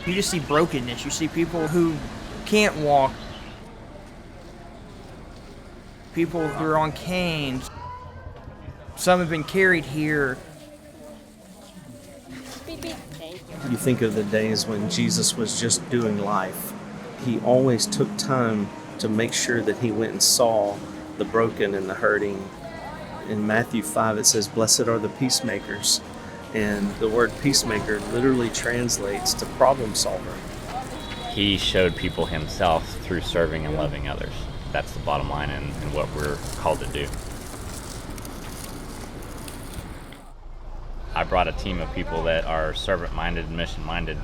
You just see brokenness. You see people who can't walk, people who are on canes. Some have been carried here. You think of the days when Jesus was just doing life. He always took time to make sure that he went and saw the broken and the hurting. In Matthew 5 it says, "Blessed are the peacemakers." And the word peacemaker literally translates to problem solver. He showed people himself through serving and loving others. That's the bottom line in what we're called to do. I brought a team of people that are servant-minded and mission-minded.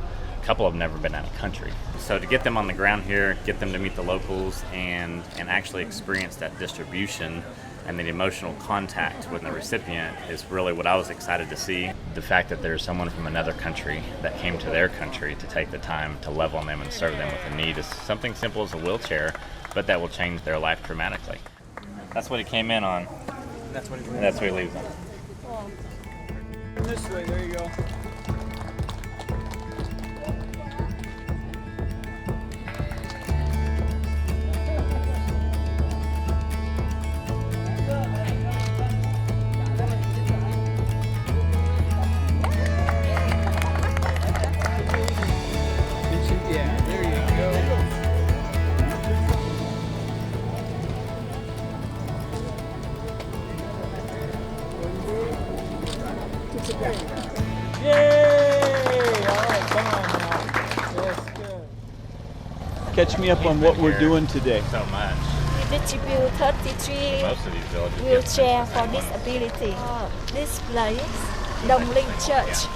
A couple have never been out of country. So to get them on the ground here, get them to meet the locals and actually experience that distribution and the emotional contact with the recipient is really what I was excited to see. The fact that there's someone from another country that came to their country to take the time to love on them and serve them with a need is something simple as a wheelchair, but that will change their life dramatically. That's what he came in on. That's what And that's what he leaves on. This way, there you go. Yeah, there you go. Catch me up on what we're doing today. So much. We distribute 33 Most of these villages. wheelchair for disability. This place, Dong Linh Church.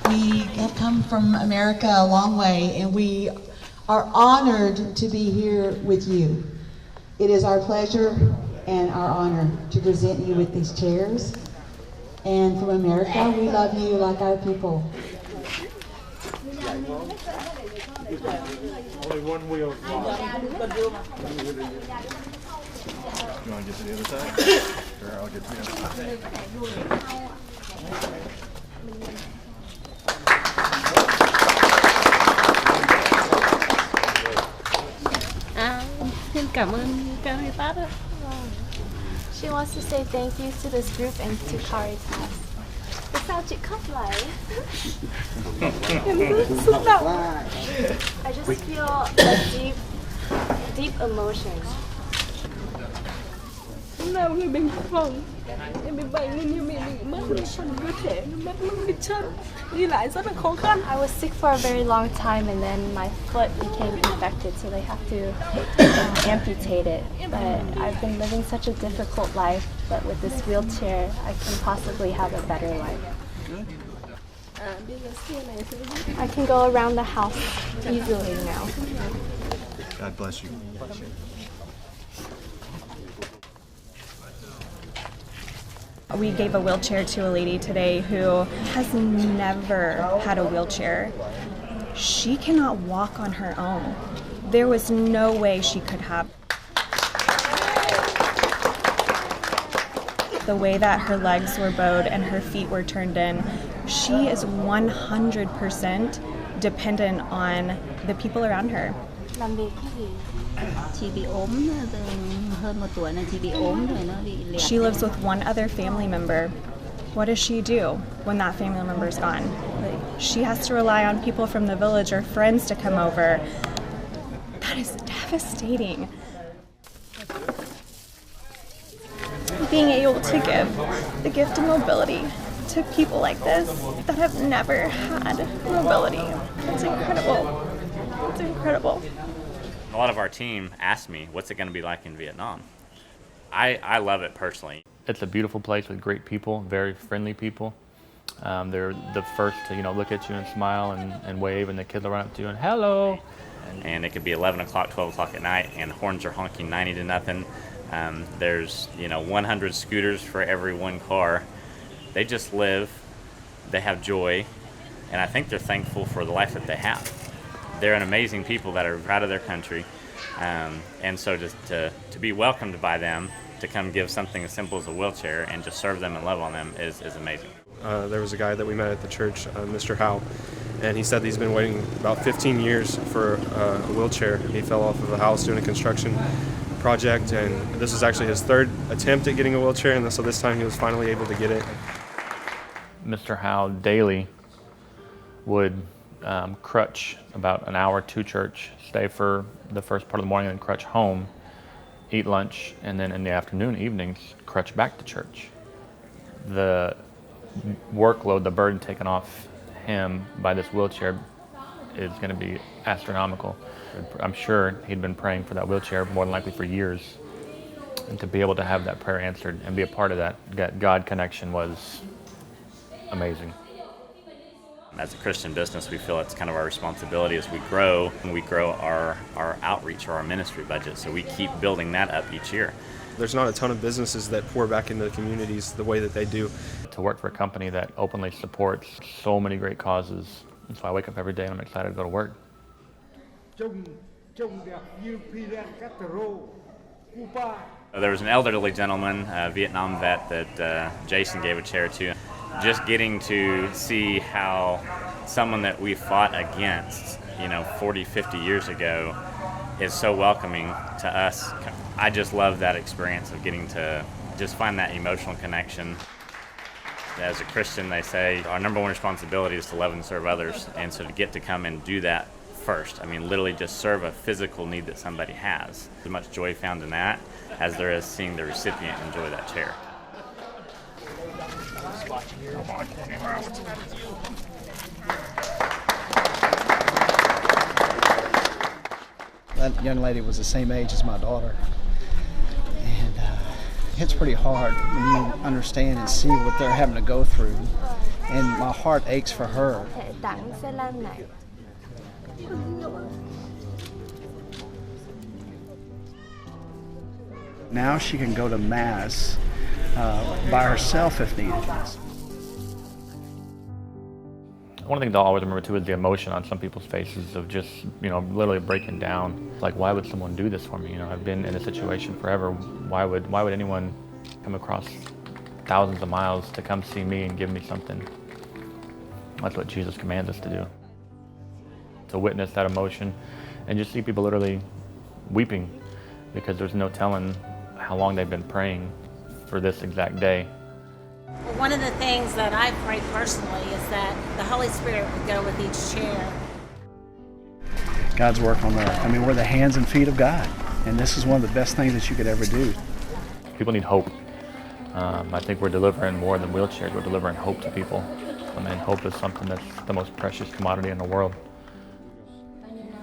We have come from America a long way, and we are honored to be here with you. It is our pleasure and our honor to present you with these chairs. And from America, we love you like our people. Only one wheel. You want to get to the other side? Sure, I'll get to the other side. Xin cảm ơn Caritas ạ. She wants to say thank you to this group and to Caritas. Tại sao chị khóc lại? Em rất xúc động. I just feel a deep emotion. Lúc nào người bình phòng em bị bệnh nên như mình bị mất một phần cơ thể, mất cái chân, đi lại rất là khó khăn. I was sick for a very long time and then my foot became infected, so they have to amputate it. But I've been living such a difficult life, but with this wheelchair, I can possibly have a better life. I can go around the house easily now. God bless you. We gave a wheelchair to a lady today who has never had a wheelchair. She cannot walk on her own. There was no way she could have. The way that her legs were bowed and her feet were turned in, she is 100% dependent on the people around her. Làm việc cái gì? Chị bị ốm hơn 1 tuổi là chị bị ốm rồi nó bị liệt. She lives with one other family member. What does she do when that family member's gone? She has to rely on people from the village or friends to come over. That is devastating. Being able to give the gift of mobility to people like this that have never had mobility. It's incredible. It's incredible. A lot of our team asked me, what's it going to be like in Vietnam? I love it personally. It's a beautiful place with great people, very friendly people. They're the first to look at you and smile and wave, and the kids will run up to you and hello. And it could be 11 o'clock, 12 o'clock at night, and horns are honking 90 to nothing. There's 100 scooters for every one car. They just live, they have joy, and I think they're thankful for the life that they have. They're an amazing people that are proud of their country, and so just to be welcomed by them, to come give something as simple as a wheelchair and just serve them and love on them is amazing. There was a guy that we met at the church, Mr. Howe, and he said he's been waiting about 15 years for a wheelchair. He fell off of a house doing a construction project, and this was actually his third attempt at getting a wheelchair, and so this time he was finally able to get it. Mr. Howe daily would crutch about an hour to church, stay for the first part of the morning, and then crutch home, eat lunch, and then in the afternoon, evenings, crutch back to church. The workload, the burden taken off him by this wheelchair is going to be astronomical. I'm sure he'd been praying for that wheelchair more than likely for years. And to be able to have that prayer answered and be a part of that God connection was amazing. As a Christian business, we feel it's kind of our responsibility as we grow, and we grow our outreach or our ministry budget. So we keep building that up each year. There's not a ton of businesses that pour back into the communities the way that they do. To work for a company that openly supports so many great causes. And so I wake up every day and I'm excited to go to work. There was an elderly gentleman, a Vietnam vet, that Jason gave a chair to. Just getting to see how someone that we fought against, 40, 50 years ago is so welcoming to us. I just love that experience of getting to just find that emotional connection. As a Christian, they say our number one responsibility is to love and serve others, and so to get to come and do that first, literally just serve a physical need that somebody has. There's much joy found in that as there is seeing the recipient enjoy that chair. That young lady was the same age as my daughter, and it's pretty hard when you understand and see what they're having to go through, and my heart aches for her. Now she can go to Mass by herself if needed. One thing to always remember too is the emotion on some people's faces of just, literally breaking down. Like, why would someone do this for me? I've been in a situation forever. Why would anyone come across thousands of miles to come see me and give me something? That's what Jesus commands us to do. To witness that emotion and just see people literally weeping because there's no telling how long they've been praying for this exact day. Well, one of the things that I pray personally is that the Holy Spirit would go with each chair. God's work on earth. We're the hands and feet of God, and this is one of the best things that you could ever do. People need hope. I think we're delivering more than wheelchairs. We're delivering hope to people. Hope is something that's the most precious commodity in the world.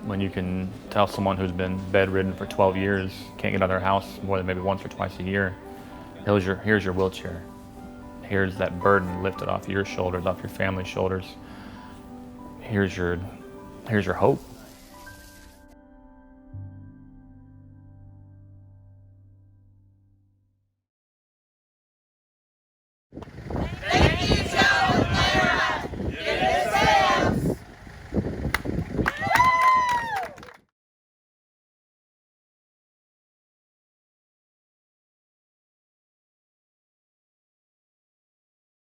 When you can tell someone who's been bedridden for 12 years, can't get out of their house more than maybe once or twice a year, here's your wheelchair. Here's that burden lifted off your shoulders, off your family's shoulders. Here's your hope.